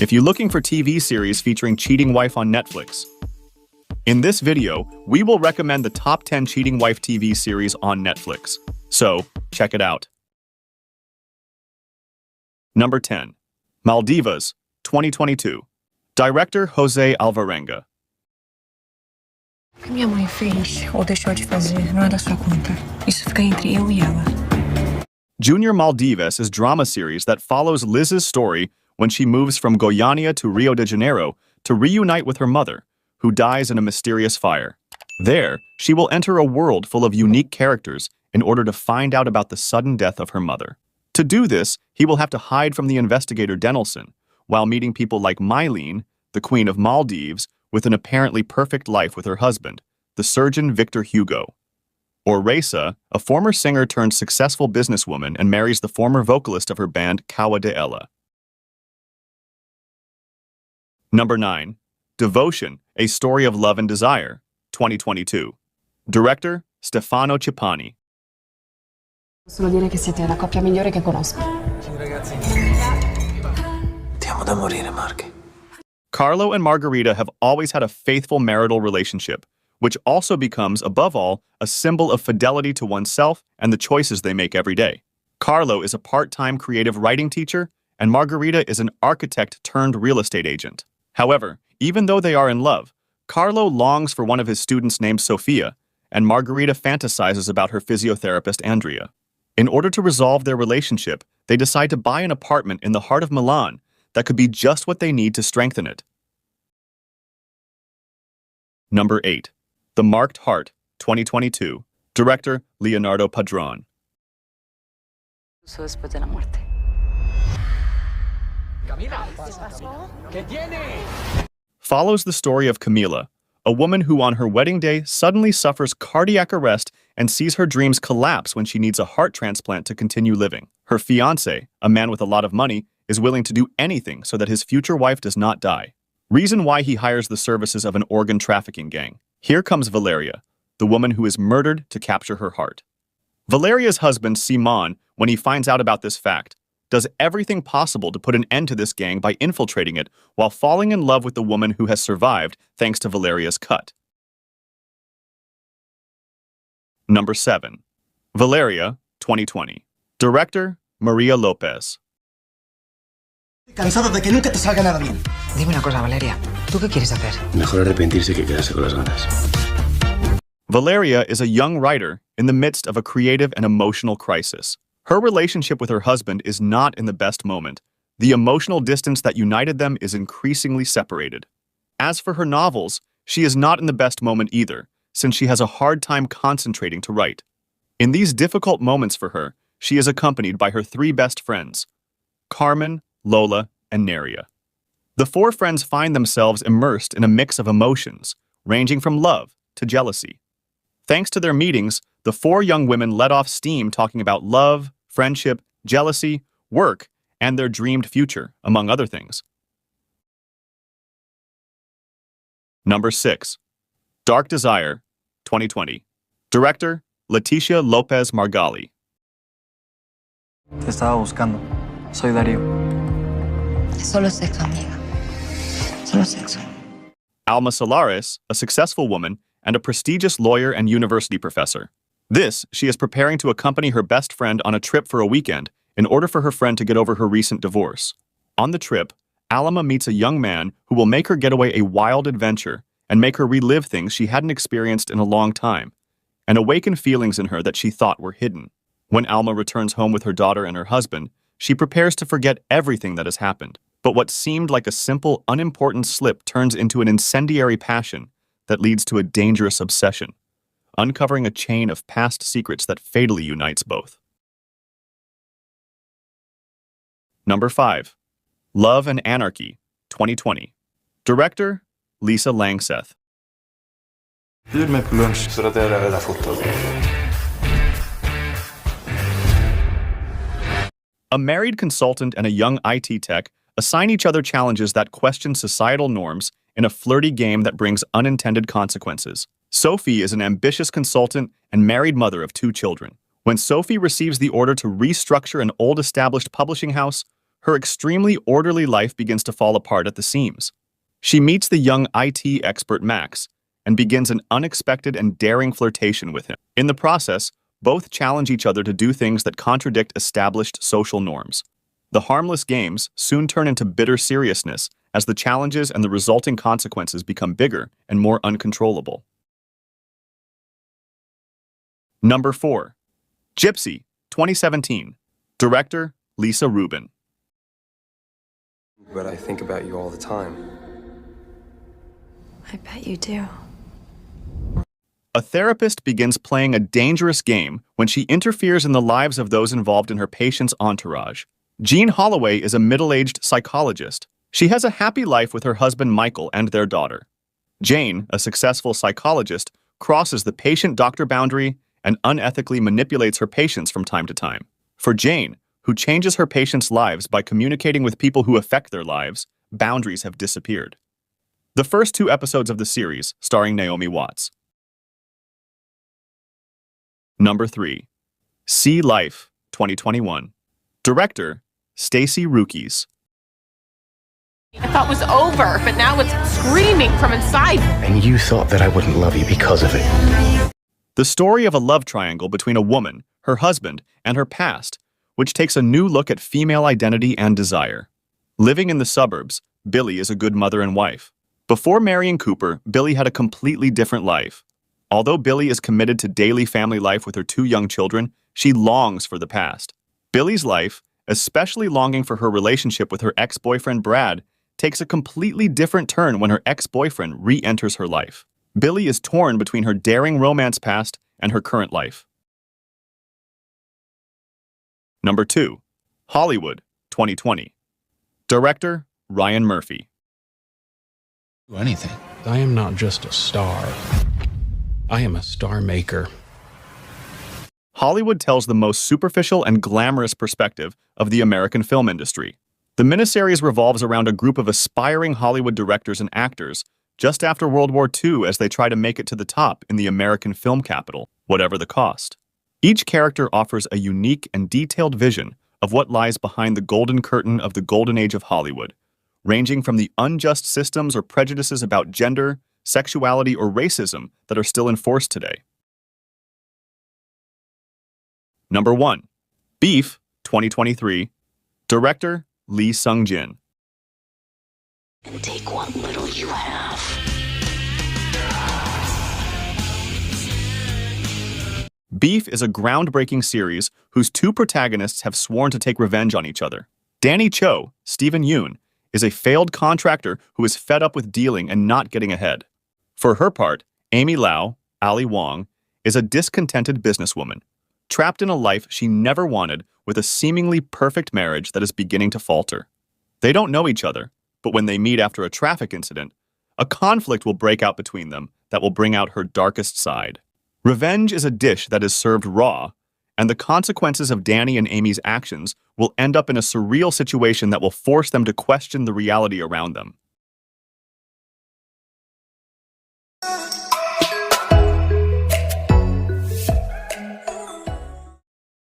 If you're looking for TV series featuring cheating wife on Netflix, in this video, we will recommend the top 10 cheating wife TV series on Netflix. So, check it out. Number 10. Maldivas, 2022. Director Jose Alvarenga. O que minha mãe fez ou deixou de fazer não é da sua conta. Isso fica entre eu e ela. Junior Maldivas is a drama series that follows Liz's story when she moves from Goiânia to Rio de Janeiro to reunite with her mother, who dies in a mysterious fire. There, she will enter a world full of unique characters in order to find out about the sudden death of her mother. To do this, he will have to hide from the investigator Denelson, while meeting people like Mylene, the Queen of Maldives, with an apparently perfect life with her husband, the surgeon Victor Hugo. Or Raisa, a former singer turned successful businesswoman and marries the former vocalist of her band Kawa de Ella. Number 9. Devotion, A Story of Love and Desire, 2022. Director, Stefano Cippani. Solo dire che siete la coppia migliore che conosco. Sì, ragazzi. Ti amo da morire, Marchi. Carlo and Margarita have always had a faithful marital relationship, which also becomes, above all, a symbol of fidelity to oneself and the choices they make every day. Carlo is a part-time creative writing teacher, and Margarita is an architect turned real estate agent. However, even though they are in love, Carlo longs for one of his students named Sofia, and Margarita fantasizes about her physiotherapist Andrea. In order to resolve their relationship, they decide to buy an apartment in the heart of Milan that could be just what they need to strengthen it. Number 8. The Marked Heart, 2022. Director, Leonardo Padrón. Después de la muerte. Follows the story of Camila, a woman who on her wedding day suddenly suffers cardiac arrest and sees her dreams collapse when she needs a heart transplant to continue living. Her fiancé, a man with a lot of money, is willing to do anything so that his future wife does not die. Reason why he hires the services of an organ trafficking gang. Here comes Valeria, the woman who is murdered to capture her heart. Valeria's husband, Simon, when he finds out about this fact, does everything possible to put an end to this gang by infiltrating it while falling in love with the woman who has survived thanks to Valeria's cut. Number 7. Valeria, 2020. Director, Maria Lopez. Cansado de que nunca te salga nada bien. Dime una cosa, Valeria. ¿Tú qué quieres hacer? Mejor arrepentirse que quedarse con las ganas. Valeria is a young writer in the midst of a creative and emotional crisis. Her relationship with her husband is not in the best moment. The emotional distance that united them is increasingly separated. As for her novels, she is not in the best moment either, since she has a hard time concentrating to write. In these difficult moments for her, she is accompanied by her 3 best friends, Carmen, Lola, and Neria. The 4 friends find themselves immersed in a mix of emotions, ranging from love to jealousy. Thanks to their meetings, the 4 young women let off steam talking about love, friendship, jealousy, work, and their dreamed future, among other things. Number 6. Dark Desire, 2020. Director, Leticia Lopez Margali. Te estaba buscando. Soy Darío. Solo sexo, amiga. Solo sexo. Alma Solares, a successful woman and a prestigious lawyer and university professor. This, she is preparing to accompany her best friend on a trip for a weekend in order for her friend to get over her recent divorce. On the trip, Alma meets a young man who will make her get away a wild adventure and make her relive things she hadn't experienced in a long time, and awaken feelings in her that she thought were hidden. When Alma returns home with her daughter and her husband, she prepares to forget everything that has happened. But what seemed like a simple, unimportant slip turns into an incendiary passion that leads to a dangerous obsession, uncovering a chain of past secrets that fatally unites both. Number 5. Love and Anarchy, 2020. Director, Lisa Langseth. Bjud mig på lunch så att jag rör det fotot. A married consultant and a young IT tech assign each other challenges that question societal norms in a flirty game that brings unintended consequences. Sophie is an ambitious consultant and married mother of 2 children. When Sophie receives the order to restructure an old established publishing house, her extremely orderly life begins to fall apart at the seams. She meets the young IT expert Max and begins an unexpected and daring flirtation with him. In the process, both challenge each other to do things that contradict established social norms. The harmless games soon turn into bitter seriousness as the challenges and the resulting consequences become bigger and more uncontrollable. Number 4. Gypsy, 2017. Director, Lisa Rubin. But I think about you all the time. I bet you do. A therapist begins playing a dangerous game when she interferes in the lives of those involved in her patient's entourage. Jean Holloway is a middle-aged psychologist. She has a happy life with her husband Michael and their daughter. Jane, a successful psychologist, crosses the patient-doctor boundary and unethically manipulates her patients from time to time. For Jane, who changes her patients' lives by communicating with people who affect their lives, boundaries have disappeared. The first 2 episodes of the series, starring Naomi Watts. Number 3. See Life, 2021. Director, Stacy Rookies. I thought it was over, but now it's screaming from inside. And you thought that I wouldn't love you because of it. The story of a love triangle between a woman, her husband, and her past, which takes a new look at female identity and desire. Living in the suburbs, Billy is a good mother and wife. Before marrying Cooper, Billy had a completely different life. Although Billy is committed to daily family life with her 2 young children, she longs for the past. Billy's life, especially longing for her relationship with her ex-boyfriend Brad, takes a completely different turn when her ex-boyfriend re-enters her life. Billy is torn between her daring romance past and her current life. Number 2. Hollywood, 2020. Director, Ryan Murphy. Anything. I am not just a star. I am a star maker. Hollywood tells the most superficial and glamorous perspective of the American film industry. The miniseries revolves around a group of aspiring Hollywood directors and actors just after World War II as they try to make it to the top in the American film capital, whatever the cost. Each character offers a unique and detailed vision of what lies behind the golden curtain of the golden age of Hollywood, ranging from the unjust systems or prejudices about gender, sexuality, or racism that are still enforced today. Number 1. Beef, 2023. Director, Lee Sung-jin. And take what little you have. Beef is a groundbreaking series whose 2 protagonists have sworn to take revenge on each other. Danny Cho, Stephen Yoon, is a failed contractor who is fed up with dealing and not getting ahead. For her part, Amy Lau, Ali Wong, is a discontented businesswoman, trapped in a life she never wanted with a seemingly perfect marriage that is beginning to falter. They don't know each other, but when they meet after a traffic incident, a conflict will break out between them that will bring out her darkest side. Revenge is a dish that is served raw, and the consequences of Danny and Amy's actions will end up in a surreal situation that will force them to question the reality around them.